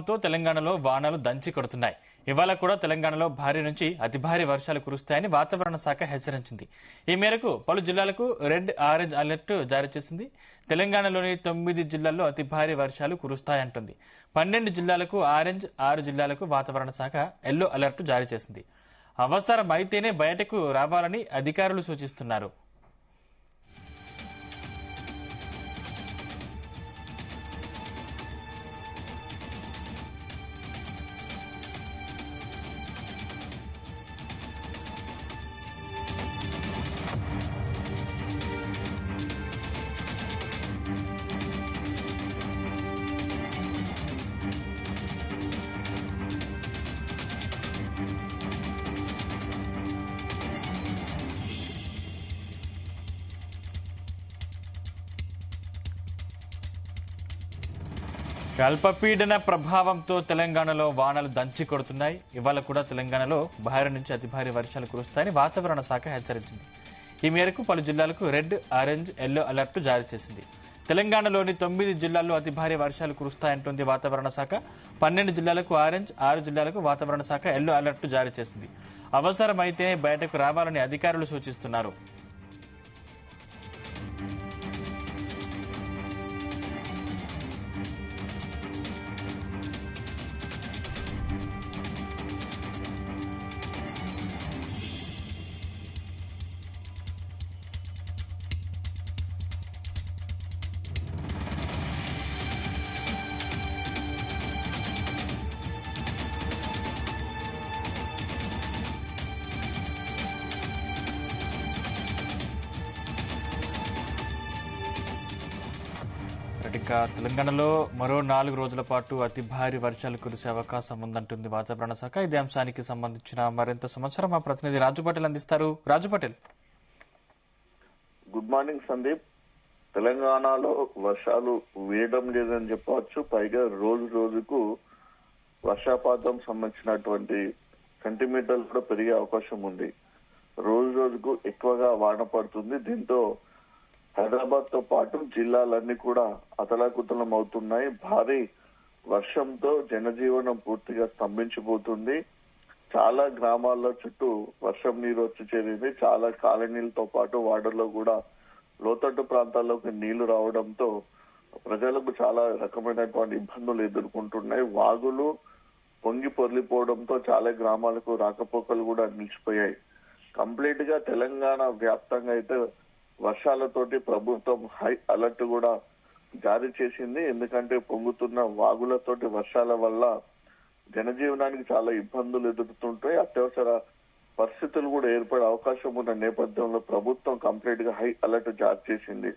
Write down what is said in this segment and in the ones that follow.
ప్రభావంతో తెలంగాణలో వానలు దంచి కొడుతున్నాయి. ఇవాళ కూడా తెలంగాణలో భారీ నుంచి అతి భారీ వర్షాలు కురుస్తాయని వాతావరణ శాఖ హెచ్చరించింది. ఈ మేరకు పలు జిల్లాలకు రెడ్, ఆరెంజ్ అలర్ట్ జారీ చేసింది. తెలంగాణలోని 9 జిల్లాల్లో అతి భారీ వర్షాలు కురుస్తాయంటుంది. 12 జిల్లాలకు ఆరెంజ్, 6 జిల్లాలకు వాతావరణ శాఖ ఎల్లో అలర్ట్ జారీ చేసింది. అవసరం అయితేనే బయటకు రావాలని అధికారులు సూచిస్తున్నారు. అల్పపీడన ప్రభావంతో తెలంగాణలో వానలు దంచి కొడుతున్నాయి. ఇవాళ కూడా తెలంగాణలో భారీ నుంచి అతి భారీ వర్షాలు కురుస్తాయని వాతావరణ శాఖ హెచ్చరించింది. ఈ మేరకు పలు జిల్లాలకు రెడ్, ఆరెంజ్, ఎల్లో అలర్ట్ జారీ చేసింది. తెలంగాణలోని 9 జిల్లాల్లో అతి భారీ వర్షాలు కురుస్తాయంటోంది వాతావరణ శాఖ. 12 జిల్లాలకు ఆరెంజ్, 6 జిల్లాలకు వాతావరణ శాఖ ఎల్లో అలర్ట్ జారీ చేసింది. అవసరమైతేనే బయటకు రావాలని అధికారులు సూచిస్తున్నారు. ఇక తెలంగాణలో మరో 4 రోజుల పాటు అతి భారీ వర్షాలు కురిసే అవకాశం ఉందంటుంది వాతావరణ శాఖ. ఇదే అంశానికి సంబంధించిన మరింత సమాచారం మా ప్రతినిధి రాజు పటేల్ అందిస్తారు. రాజు పటేల్, గుడ్ మార్నింగ్ సందీప్. తెలంగాణలో వర్షాలు వేయడం లేదని చెప్పవచ్చు. పైగా రోజు రోజుకు వర్షపాతం సంబంధించినటువంటి సెంటీమీటర్లు కూడా పెరిగే అవకాశం ఉంది. రోజు రోజుకు ఎక్కువగా వాన పడుతుంది. దీంతో హైదరాబాద్ తో పాటు జిల్లాలన్నీ కూడా అతలాకుతలం అవుతున్నాయి. భారీ వర్షంతో జనజీవనం పూర్తిగా స్తంభించిపోతుంది. చాలా గ్రామాల్లో చుట్టూ వర్షం నీరు వచ్చి చేరింది. చాలా కాలనీలతో పాటు వార్డుల్లో కూడా లోతట్టు ప్రాంతాల్లోకి నీళ్లు రావడంతో ప్రజలకు చాలా రకమైనటువంటి ఇబ్బందులు ఎదుర్కొంటున్నాయి. వాగులు పొంగి పొర్లిపోవడంతో చాలా గ్రామాలకు రాకపోకలు కూడా నిలిచిపోయాయి. కంప్లీట్ గా తెలంగాణ వ్యాప్తంగా అయితే వర్షాలతోటి ప్రభుత్వం హై అలర్ట్ కూడా జారీ చేసింది. ఎందుకంటే పొంగుతున్న వాగులతోటి వర్షాల వల్ల జనజీవనానికి చాలా ఇబ్బందులు ఎదురుతుంటాయి. అత్యవసర పరిస్థితులు కూడా ఏర్పడే అవకాశం ఉన్న నేపథ్యంలో ప్రభుత్వం కంప్లీట్ గా హై అలర్ట్ జారీ చేసింది.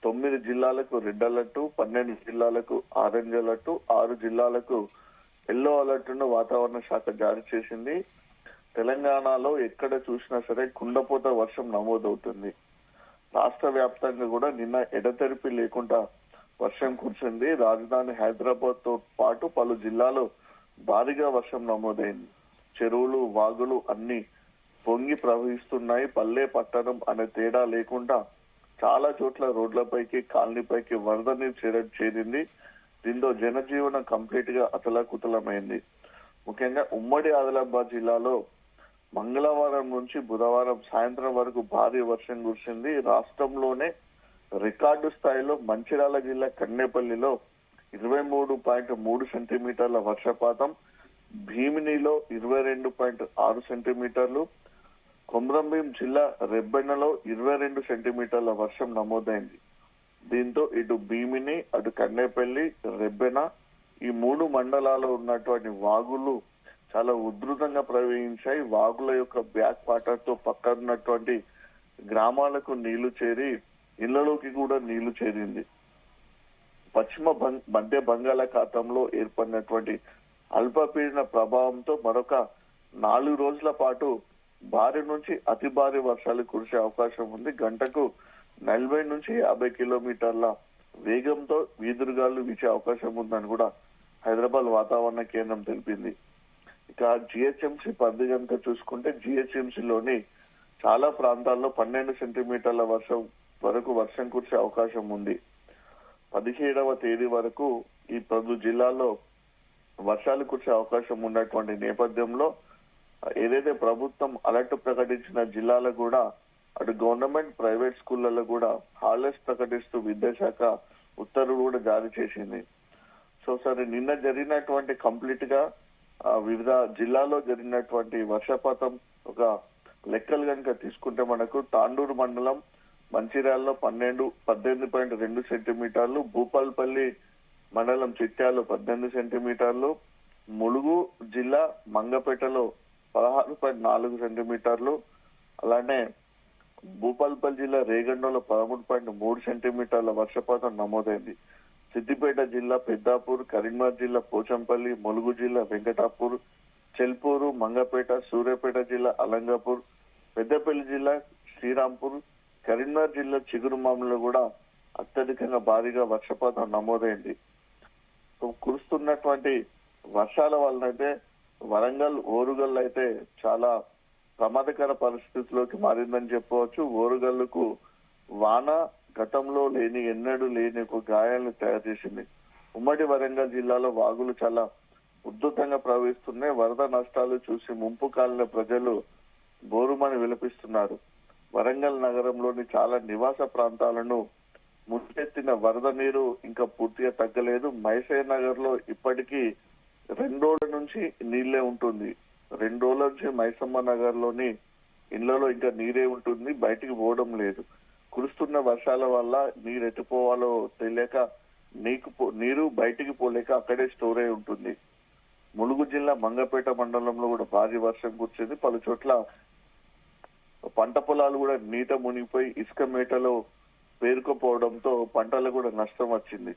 9 జిల్లాలకు రెడ్ అలర్ట్, 12 జిల్లాలకు ఆరెంజ్ అలర్ట్, 6 జిల్లాలకు ఎల్లో అలర్ట్ ను వాతావరణ శాఖ జారీ చేసింది. తెలంగాణలో ఎక్కడ చూసినా సరే కుండపోత వర్షం నమోదవుతుంది. రాష్ట్ర వ్యాప్తంగా కూడా నిన్న ఎడతెరిపి లేకుండా వర్షం కురిసింది. రాజధాని హైదరాబాద్ తో పాటు పలు జిల్లాలో భారీగా వర్షం నమోదైంది. చెరువులు, వాగులు అన్ని పొంగి ప్రవహిస్తున్నాయి. పల్లె పట్టణం అనే తేడా లేకుండా చాలా చోట్ల రోడ్లపైకి, కాలనీపైకి వరద నీరు చేరింది. దీంతో జనజీవనం కంప్లీట్ గా అతలాకుతలమైంది. ముఖ్యంగా ఉమ్మడి ఆదిలాబాద్ జిల్లాలో మంగళవారం నుంచి బుధవారం సాయంత్రం వరకు భారీ వర్షం కురిసింది. రాష్ట్రంలోనే రికార్డు స్థాయిలో మంచిర్యాల జిల్లా కన్నెపల్లిలో 23.3 సెంటీమీటర్ల వర్షపాతం, భీమినిలో 22.6 సెంటీమీటర్లు, కొమ్రంభీం జిల్లా రెబ్బెనలో 22 సెంటీమీటర్ల వర్షం నమోదైంది. దీంతో ఇటు భీమిని, అటు కన్నెపల్లి, రెబ్బెన ఈ 3 మండలాల్లో ఉన్నటువంటి వాగులు చాలా ఉధృతంగా ప్రవహించాయి. వాగుల యొక్క బ్యాక్ వాటర్ తో పక్కనున్నటువంటి గ్రామాలకు నీళ్లు చేరి ఇళ్లలోకి కూడా నీళ్లు చేరింది. మధ్య బంగాళాఖాతంలో ఏర్పడినటువంటి అల్పపీడన ప్రభావంతో మరొక 4 రోజుల పాటు భారీ నుంచి అతి భారీ వర్షాలు కురిసే అవకాశం ఉంది. గంటకు 40 నుంచి 50 కిలోమీటర్ల వేగంతో ఈదురుగాలు వీచే అవకాశం ఉందని కూడా హైదరాబాద్ వాతావరణ కేంద్రం తెలిపింది. ఇక జిహెచ్ఎంసీ పరిధి కనుక చూసుకుంటే జిహెచ్ఎంసీలోని చాలా ప్రాంతాల్లో 12 సెంటీమీటర్ల వరకు వర్షం కురిసే అవకాశం ఉంది. 17వ తేదీ వరకు ఈ 10 జిల్లాల్లో వర్షాలు కురిసే అవకాశం ఉన్నటువంటి నేపథ్యంలో ఏదైతే ప్రభుత్వం అలర్ట్ ప్రకటించిన జిల్లాలకు కూడా అటు గవర్నమెంట్ ప్రైవేట్ స్కూళ్లలో కూడా హాలిడేస్ ప్రకటిస్తూ విద్యాశాఖ ఉత్తర్వులు కూడా జారీ చేసింది. సో సరే నిన్న జరిగినటువంటి కంప్లీట్ గా వివిధ జిల్లాల్లో జరిగినటువంటి వర్షపాతం ఒక లెక్కలు కనుక తీసుకుంటే మనకు తాండూరు మండలం మంచిర్యాలలో 18.2 సెంటీమీటర్లు, భూపాల్పల్లి మండలం చిట్యాలలో 18 సెంటీమీటర్లు, ములుగు జిల్లా మంగపేటలో 16.4 సెంటీమీటర్లు, అలానే భూపాల్పల్లి జిల్లా రేగండలో 13.3 సెంటీమీటర్ల వర్షపాతం నమోదైంది. సిద్దిపేట జిల్లా పెద్దాపూర్, కరీంనగర్ జిల్లా పోచంపల్లి, ములుగు జిల్లా వెంకటాపూర్, చెల్పూరు, మంగపేట, సూర్యాపేట జిల్లా అలంగాపూర్, పెద్దపల్లి జిల్లా శ్రీరాంపూర్, కరీంనగర్ జిల్లా చిగురుమామిలో కూడా అత్యధికంగా భారీగా వర్షపాతం నమోదైంది. కురుస్తున్నటువంటి వర్షాల వలనైతే వరంగల్, ఓరుగల్ అయితే చాలా ప్రమాదకర పరిస్థితిలోకి మారిందని చెప్పవచ్చు. ఓరుగల్లుకు వాన గతంలో ఎన్నడూ లేని ఒక గాయాలను తయారు చేసింది. ఉమ్మడి వరంగల్ జిల్లాలో వాగులు చాలా ఉధృతంగా ప్రవహిస్తున్నాయి. వరద నష్టాలు చూసి ముంపు కాలిన ప్రజలు బోరుమని విలపిస్తున్నారు. వరంగల్ నగరంలోని చాలా నివాస ప్రాంతాలను ముంచెత్తిన వరద నీరు ఇంకా పూర్తిగా తగ్గలేదు. మైసయ్య నగర్ లో ఇప్పటికీ 2 రోజుల నుంచి నీళ్లే ఉంటుంది. 2 రోజుల నుంచి మైసమ్మ నగర్ లోని ఇళ్లలో ఇంకా నీరే ఉంటుంది, బయటికి పోవడం లేదు. కురుస్తున్న వర్షాల వల్ల నీరు ఎట్టుపోవాలో తెలియక నీరు బయటికి పోలేక అక్కడే స్టోర్ అయి ఉంటుంది. ములుగు జిల్లా మంగపేట మండలంలో కూడా భారీ వర్షం కురిసింది. పలు చోట్ల పంట పొలాలు కూడా నీట మునిగిపోయి ఇసుక మేటలో పేరుకుపోవడంతో పంటలకు కూడా నష్టం వచ్చింది.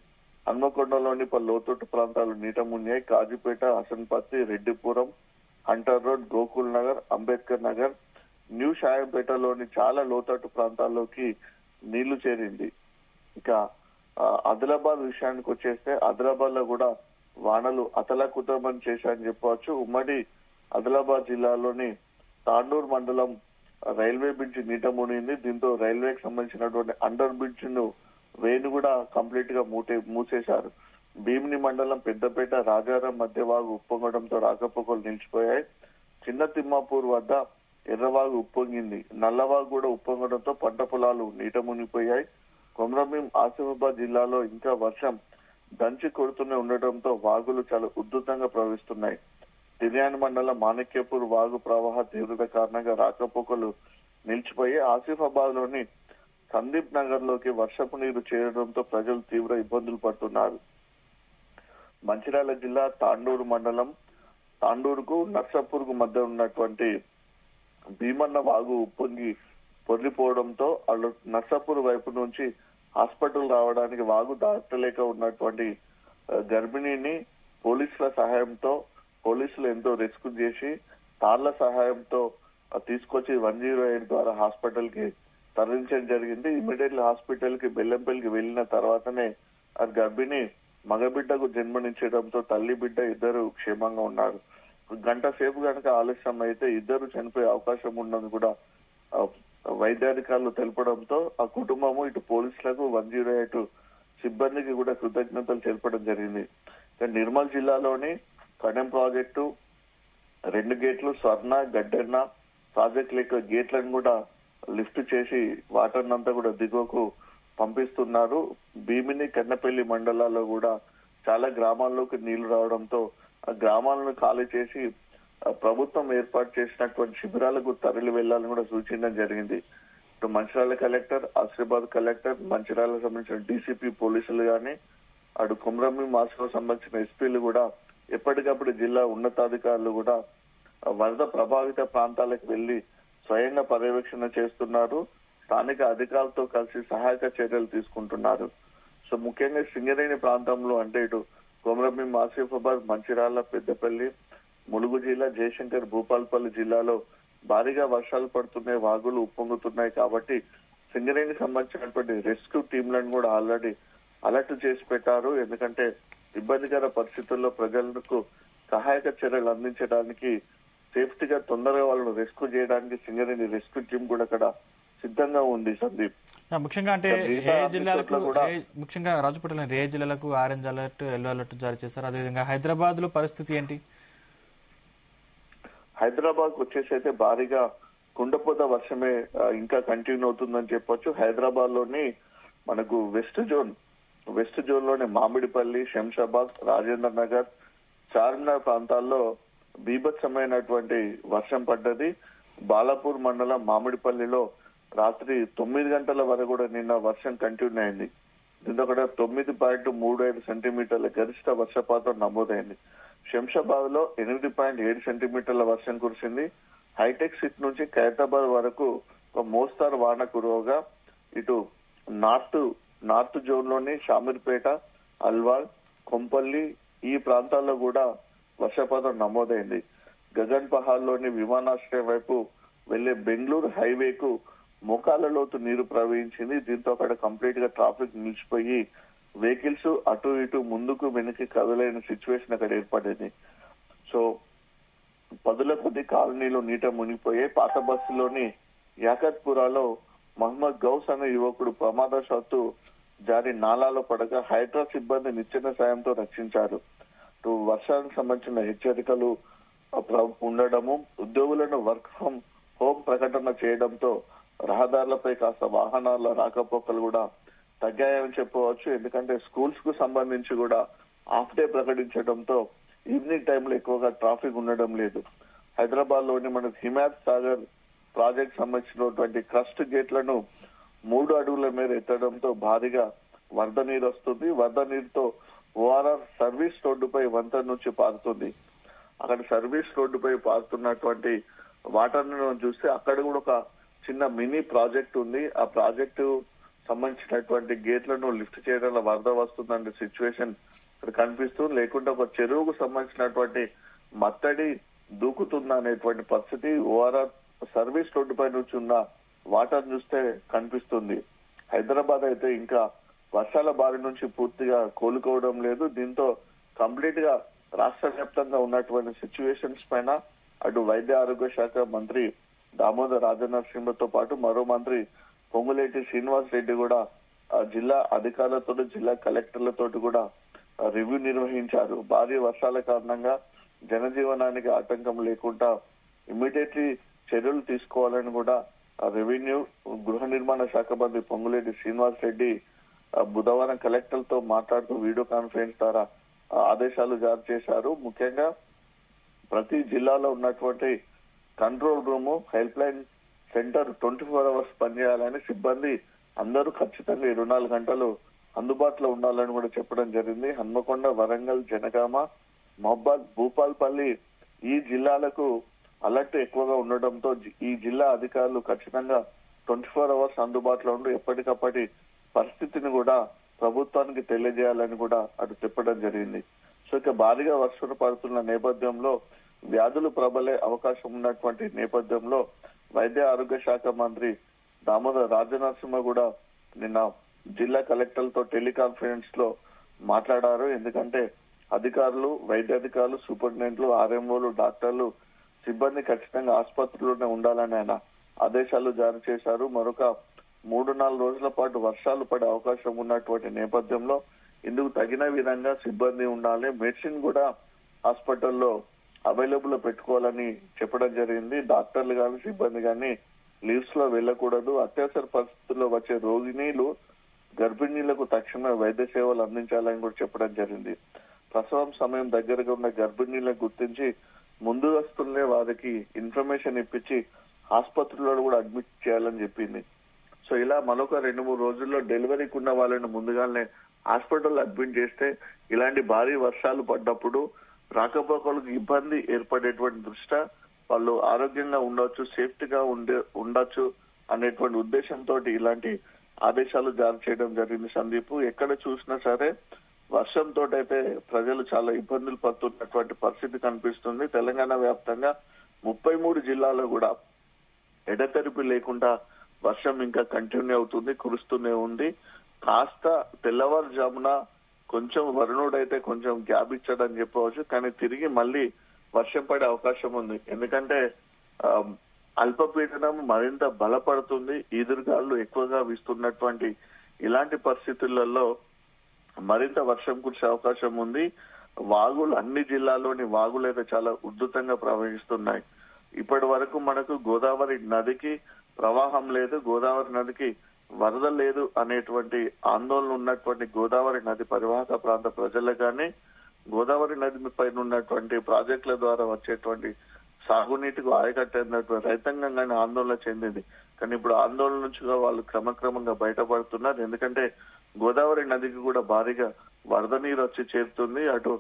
హన్మకొండలోని పలు లోతట్టు ప్రాంతాలు నీట మునిగాయి. Kazipet, Hasanparthy, Reddypuram, hunter road, Gokul Nagar, Ambedkar Nagar, new షాయంపేటలోని చాలా లోతట్టు ప్రాంతాల్లోకి నీళ్లు చేరింది. ఇక ఆదిలాబాద్ విషయానికి వచ్చేస్తే ఆదిలాబాద్ లో కూడా వానలు అతలాకుతలం చేశాయని చెప్పవచ్చు. ఉమ్మడి ఆదిలాబాద్ జిల్లాలోని తాండూరు మండలం రైల్వే బ్రిడ్జ్ నీట మునిగింది. దీంతో రైల్వేకి సంబంధించినటువంటి అండర్ బ్రిడ్జ్ ను వేను కూడా కంప్లీట్ గా మూసేశారు. భీమిని మండలం పెద్దపేట, రాజారాం మధ్య వాగు ఉప్పొంగడంతో రాకపోకలు నిలిచిపోయాయి. చిన్న తిమ్మాపూర్ వద్ద ఎర్రవాగు ఉప్పొంగింది. నల్లవాగు కూడా ఉప్పొంగడంతో పంట పొలాలు నీట మునిగిపోయాయి. కొమరంభీం, ఆసిఫాబాద్ జిల్లాలో ఇంకా వర్షం దంచి కొడుతూనే ఉండటంతో వాగులు చాలా ఉధృతంగా ప్రవహిస్తున్నాయి. తిర్యాని మండలం మాణిక్యపూర్ వాగు ప్రవాహ తీవ్రత కారణంగా రాకపోకలు నిలిచిపోయి ఆసిఫాబాద్ లోని సందీప్ నగర్ లోకి వర్షపు నీరు చేరడంతో ప్రజలు తీవ్ర ఇబ్బందులు పడుతున్నారు. మంచిర్యాల జిల్లా తాండూరు మండలం తాండూరుకు నర్సాపూర్ కు మధ్య ఉన్నటువంటి భీమన్న వాగు ఉప్పొంగి పొర్లిపోవడంతో వాళ్ళు నర్సాపూర్ వైపు నుంచి హాస్పిటల్ రావడానికి వాగు దాటలేక ఉన్నటువంటి గర్భిణిని పోలీసుల సహాయంతో పోలీసులు ఎంతో రెస్క్యూ చేసి తాళ్ల సహాయంతో తీసుకొచ్చి 108 ద్వారా హాస్పిటల్ కి తరలించడం జరిగింది. ఇమీడియట్లీ హాస్పిటల్ కి బెల్లంపల్లికి వెళ్లిన తర్వాతనే ఆ గర్భిణి మగబిడ్డకు జన్మనించడంతో తల్లి బిడ్డ ఇద్దరు క్షేమంగా ఉన్నారు. గంట సేపు కనుక ఆలస్యం అయితే ఇద్దరు చనిపోయే అవకాశం ఉన్నది కూడా వైద్యాధికారులు తెలపడంతో ఆ కుటుంబము ఇటు పోలీసులకు 108 సిబ్బందికి కూడా కృతజ్ఞతలు తెలపడం జరిగింది. నిర్మల్ జిల్లాలోని కడెం ప్రాజెక్టు 2 గేట్లు స్వర్ణ, గడ్డెన్న ప్రాజెక్టు లెక్క గేట్లను కూడా లిఫ్ట్ చేసి వాటర్ అంతా కూడా దిగువకు పంపిస్తున్నారు. భీమిని, కన్నపల్లి మండలాల్లో కూడా చాలా గ్రామాల్లోకి నీళ్లు రావడంతో ఆ గ్రామాలను ఖాళీ చేసి ప్రభుత్వం ఏర్పాటు చేసినటువంటి శిబిరాలకు తరలి వెళ్లాలని కూడా సూచించడం జరిగింది. ఇటు మంచిర్యాల కలెక్టర్, ఆసిఫాబాద్ కలెక్టర్, మంచిర్యాలకు సంబంధించిన డీసీపీ పోలీసులు గాని, అటు కొమరంభీం మాస్కు సంబంధించిన ఎస్పీలు కూడా ఎప్పటికప్పుడు జిల్లా ఉన్నతాధికారులు కూడా వరద ప్రభావిత ప్రాంతాలకు వెళ్లి స్వయంగా పర్యవేక్షణ చేస్తున్నారు. స్థానిక అధికారులతో కలిసి సహాయక చర్యలు తీసుకుంటున్నారు. సో ముఖ్యంగా సింగరేణి ప్రాంతంలో అంటే ఇటు కొమరంభీం, ఆసిఫాబాద్, మంచిర్యాల, పెద్దపల్లి, ములుగు జిల్లా, జయశంకర్, భూపాల్పల్లి జిల్లాలో భారీగా వర్షాలు పడుతున్నాయి, వాగులు ఉప్పొంగుతున్నాయి. కాబట్టి సింగరేణికి సంబంధించినటువంటి రెస్క్యూ టీంలను కూడా ఆల్రెడీ అలర్ట్ చేసి పెట్టారు. ఎందుకంటే ఇబ్బందికర పరిస్థితుల్లో ప్రజలకు సహాయక చర్యలు అందించడానికి, సేఫ్టీగా తొందరగా వాళ్ళను రెస్క్యూ చేయడానికి సింగరేణి రెస్క్యూ టీం కూడా అక్కడ సిద్ధంగా ఉంది. సందీప్. ముఖ్యంగా అంటే మిగతా ఏ అన్ని జిల్లాలకు చోట్ల కూడా ముఖ్యంగా రాజపేటలో ఏ జిల్లాలకు ఆరెంజ్ అలర్ట్, ఎల్లో అలర్ట్ జారీ చేశారు? అదేవిధంగా హైదరాబాద్ లో పరిస్థితి ఏంటి? హైదరాబాద్ వచ్చేసి అయితే భారీగా కుండపోత వర్షమే ఇంకా కంటిన్యూ అవుతుందని చెప్పొచ్చు. హైదరాబాద్ లోని మనకు వెస్ట్ జోన్ లోని మామిడిపల్లి, శంషాబాద్, రాజేంద్ర నగర్, చార్మినార్ ప్రాంతాల్లో బీభత్సమైనటువంటి వర్షం పడ్డది. బాలాపూర్ మండలం మామిడిపల్లిలో రాత్రి 9 గంటల వరకు కూడా నిన్న వర్షం కంటిన్యూ అయింది. దీంతో కూడా 9.35 సెంటీమీటర్ల గరిష్ట వర్షపాతం నమోదైంది. శంషాబాద్ లో 8.7 సెంటీమీటర్ల వర్షం కురిసింది. హైటెక్ సిటీ నుంచి ఖైరతాబాద్ వరకు ఒక మోస్తారు వాన కురవగా ఇటు నార్త్ జోన్ లోని షామీర్పేట, అల్వాల్, కొంపల్లి ఈ ప్రాంతాల్లో కూడా వర్షపాతం నమోదైంది. గగన్ పహాడ్ లోని విమానాశ్రయం వైపు వెళ్లే బెంగళూరు హైవేకు మోకాళ్ల లోతు నీరు ప్రవహించింది. దీంతో అక్కడ కంప్లీట్ గా ట్రాఫిక్ నిలిచిపోయి వెహికల్స్ అటు ఇటు ముందుకు వెనక్కి కదలైన సిచ్యువేషన్ అక్కడ ఏర్పడింది. సో పదుల కొద్ది కాలనీలు నీట మునిగిపోయాయి. పాత బస్సులోని యాకత్పురాలో మహమ్మద్ గౌస్ అనే యువకుడు ప్రమాదవశాత్తు జారి నాలాలో పడగా హైడ్రా సిబ్బంది నిచ్చెన సాయంతో రక్షించారు. వర్షానికి సంబంధించిన హెచ్చరికలు ఉండడము, ఉద్యోగులను వర్క్ ఫ్రం హోం ప్రకటన చేయడంతో రహదారులపై కాస్త వాహనాల రాకపోకలు కూడా తగ్గాయని చెప్పవచ్చు. ఎందుకంటే స్కూల్స్ కు సంబంధించి కూడా హాఫ్ డే ప్రకటించడంతో ఈవినింగ్ టైంలో ఎక్కువగా ట్రాఫిక్ ఉండడం లేదు. హైదరాబాద్ లోని మనకు హిమాయత్ సాగర్ ప్రాజెక్ట్ సంబంధించినటువంటి క్రస్ట్ గేట్లను 3 అడుగుల మేర ఎత్తడంతో భారీగా వరద నీరు వస్తుంది. వరద నీరుతో ఓఆర్ఆర్ సర్వీస్ రోడ్డుపై వంతెన నుంచి పారుతుంది. అక్కడ సర్వీస్ రోడ్డుపై పారుతున్నటువంటి వాటర్ ని చూస్తే అక్కడ కూడా ఒక చిన్న మినీ ప్రాజెక్ట్ ఉంది. ఆ ప్రాజెక్టు సంబంధించినటువంటి గేట్లను లిఫ్ట్ చేయడంలో వరద వస్తుందంటే సిచ్యువేషన్ ఇక్కడ కనిపిస్తుంది. లేకుంటే ఒక చెరువుకు సంబంధించినటువంటి మత్తడి దూకుతుందా అనేటువంటి పరిస్థితి ఓఆర్ఆర్ సర్వీస్ రోడ్డుపై నుంచి ఉన్న వాటర్ చూస్తే కనిపిస్తుంది. హైదరాబాద్ అయితే ఇంకా వర్షాల బారి నుంచి పూర్తిగా కోలుకోవడం లేదు. దీంతో కంప్లీట్ గా రాష్ట్ర వ్యాప్తంగా ఉన్నటువంటి సిచ్యువేషన్స్ పైన అటు వైద్య ఆరోగ్య శాఖ మంత్రి దామోదర్ రాజనరసింహతో పాటు మరో మంత్రి పొంగులేటి శ్రీనివాస్ రెడ్డి కూడా జిల్లా అధికారులతో, జిల్లా కలెక్టర్లతో కూడా రివ్యూ నిర్వహించారు. భారీ వర్షాల కారణంగా జనజీవనానికి ఆటంకం లేకుండా ఇమ్మీడియట్లీ చర్యలు తీసుకోవాలని కూడా రెవెన్యూ, గృహ నిర్మాణ శాఖ మంత్రి పొంగులేటి శ్రీనివాస్ రెడ్డి బుధవారం కలెక్టర్లతో మాట్లాడుతూ వీడియో కాన్ఫరెన్స్ ద్వారా ఆదేశాలు జారీ చేశారు. ముఖ్యంగా ప్రతి జిల్లాలో ఉన్నటువంటి control room, help line centre 24 hours పనిచేయాలని, సిబ్బంది అందరూ ఖచ్చితంగా 24 గంటలు అందుబాటులో ఉండాలని కూడా చెప్పడం జరిగింది. హన్మకొండ, వరంగల్, జనగామ, మహబాద్, భూపాల్పల్లి ఈ జిల్లాలకు అలర్ట్ ఎక్కువగా ఉండడంతో ఈ జిల్లా అధికారులు ఖచ్చితంగా 24 అవర్స్ అందుబాటులో ఉండి ఎప్పటికప్పటి పరిస్థితిని కూడా ప్రభుత్వానికి తెలియజేయాలని కూడా అటు చెప్పడం జరిగింది. సో ఇక భారీగా వర్షాలు పడుతున్న నేపథ్యంలో వ్యాధులు ప్రబలే అవకాశం ఉన్నటువంటి నేపథ్యంలో వైద్య ఆరోగ్య శాఖ మంత్రి దామోదర్ రాజనరసింహ కూడా నిన్న జిల్లా కలెక్టర్లతో టెలికాన్ఫరెన్స్ లో మాట్లాడారు. ఎందుకంటే అధికారులు, వైద్య అధికారులు, సూపరింటెండెంట్లు, ఆర్ఎంఓలు, డాక్టర్లు, సిబ్బంది ఖచ్చితంగా ఆసుపత్రిలోనే ఉండాలని ఆయన ఆదేశాలు జారీ చేశారు. మరొక 3-4 రోజుల పాటు వర్షాలు పడే అవకాశం ఉన్నటువంటి నేపథ్యంలో ఇందుకు తగిన విధంగా సిబ్బంది ఉండాలి. మెడిసిన్ కూడా హాస్పిటల్లో అవైలబుల్ పెట్టుకోవాలని చెప్పడం జరిగింది. డాక్టర్లు కానీ, సిబ్బంది కానీ లీవ్స్ లో వెళ్లకూడదు. అత్యవసర పరిస్థితుల్లో వచ్చే రోగిణీలు, గర్భిణీలకు తక్షణ వైద్య సేవలు అందించాలని కూడా చెప్పడం జరిగింది. ప్రసవం సమయం దగ్గరగా ఉన్న గర్భిణీలను గుర్తించి ముందస్తులనే వారికి ఇన్ఫర్మేషన్ ఇప్పించి ఆసుపత్రుల్లో కూడా అడ్మిట్ చేయాలని చెప్పింది. సో ఇలా మరొక 2-3 రోజుల్లో డెలివరీకి ఉన్న వాళ్ళని ముందుగానే హాస్పిటల్ అడ్మిట్ చేస్తే ఇలాంటి భారీ వర్షాలు పడ్డప్పుడు రాకపోకలకు ఇబ్బంది ఏర్పడేటువంటి దృష్ట్యా వాళ్ళు ఆరోగ్యంగా ఉండొచ్చు, సేఫ్టీగా ఉండొచ్చు అనేటువంటి ఉద్దేశంతో ఇలాంటి ఆదేశాలు జారీ చేయడం జరిగింది. సందీప్, ఎక్కడ చూసినా సరే వర్షంతో అయితే ప్రజలు చాలా ఇబ్బందులు పడుతున్నటువంటి పరిస్థితి కనిపిస్తుంది. తెలంగాణ వ్యాప్తంగా 33 జిల్లాలో కూడా ఎడతెరిపి లేకుండా వర్షం ఇంకా కంటిన్యూ అవుతుంది, కురుస్తూనే ఉంది. కాస్త తెల్లవారుజామున కొంచెం వరుణుడైతే కొంచెం గ్యాప్ ఇచ్చాడని చెప్పవచ్చు, కానీ తిరిగి మళ్ళీ వర్షం పడే అవకాశం ఉంది. ఎందుకంటే అల్పపీడనం మరింత బలపడుతుంది. ఈదురుగాలు ఎక్కువగా వీస్తున్నటువంటి ఇలాంటి పరిస్థితులలో మరింత వర్షం కురిసే అవకాశం ఉంది. వాగులు అన్ని జిల్లాల్లోని వాగులు అయితే చాలా ఉధృతంగా ప్రవహిస్తున్నాయి. ఇప్పటి వరకు మనకు గోదావరి నదికి ప్రవాహం లేదు, గోదావరి నదికి వరద లేదు అనేటువంటి ఆందోళన ఉన్నటువంటి గోదావరి నది పరివాహక ప్రాంత ప్రజలకు కానీ, గోదావరి నది పైన ఉన్నటువంటి ప్రాజెక్టుల ద్వారా వచ్చేటువంటి సాగునీటికి ఆయకట్టేటువంటి రైతాంగం కానీ ఆందోళన చెందింది. కానీ ఇప్పుడు ఆందోళన నుంచి వాళ్ళు క్రమక్రమంగా బయటపడుతున్నారు. ఎందుకంటే గోదావరి నదికి కూడా భారీగా వరద నీరు వచ్చి చేరుతుంది. అటు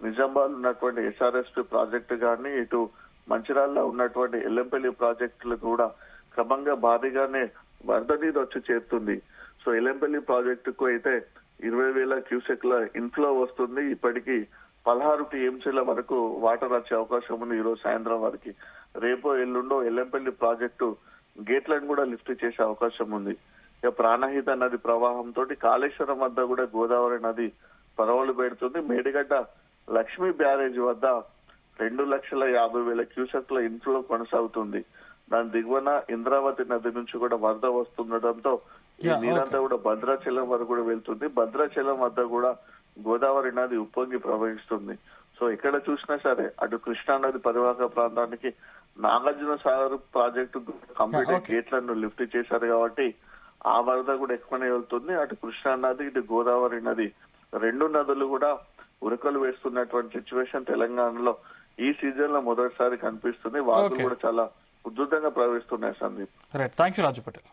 నిజామాబాద్ ఉన్నటువంటి ఎస్ఆర్ఎస్పీ ప్రాజెక్టు కానీ, ఇటు మంచిర్యాలలో ఉన్నటువంటి ఎల్లంపల్లి ప్రాజెక్టులు కూడా క్రమంగా భారీగానే వరద నీరు వచ్చి చేరుతుంది. సో ఎల్లంపల్లి ప్రాజెక్టుకు అయితే 20,000 క్యూసెక్ల ఇన్ఫ్లో వస్తుంది. ఇప్పటికీ 16 టీఎంసీల వరకు వాటర్ వచ్చే అవకాశం ఉంది ఈ రోజు సాయంత్రం వరకు. రేపో ఎల్లుండో ఎల్లంపల్లి ప్రాజెక్టు గేట్లను కూడా లిఫ్ట్ చేసే అవకాశం ఉంది. ఇక ప్రాణహిత నది ప్రవాహంతో కాళేశ్వరం వద్ద కూడా గోదావరి నది పరవలు పెడుతుంది. మేడిగడ్డ లక్ష్మీ బ్యారేజ్ వద్ద 2,50,000 క్యూసెక్ల ఇన్ఫ్లో కొనసాగుతుంది. దాని దిగువన ఇంద్రావతి నది నుంచి కూడా వరద వస్తుండటంతో ఈ నీరంతా కూడా భద్రాచలం వరకు కూడా వెళ్తుంది. భద్రాచలం వద్ద కూడా గోదావరి నది ఉప్పొంగి ప్రవహిస్తుంది. సో ఎక్కడ చూసినా సరే అటు కృష్ణా నది పరివాహక ప్రాంతానికి నాగార్జున సాగర్ ప్రాజెక్టు కంప్లీట్ గేట్లను లిఫ్ట్ చేశారు కాబట్టి ఆ వరద కూడా ఎక్కువనే వెళ్తుంది. అటు కృష్ణా నది, ఇటు గోదావరి నది, రెండు నదులు కూడా ఉరకలు వేస్తున్నటువంటి సిచ్యువేషన్ తెలంగాణలో ఈ సీజన్ లో మొదటిసారి కనిపిస్తుంది. వాగులు కూడా చాలా ఉధృతంగా ప్రవహిస్తున్నాయి. Sandeep, right, thank you Raju Patel.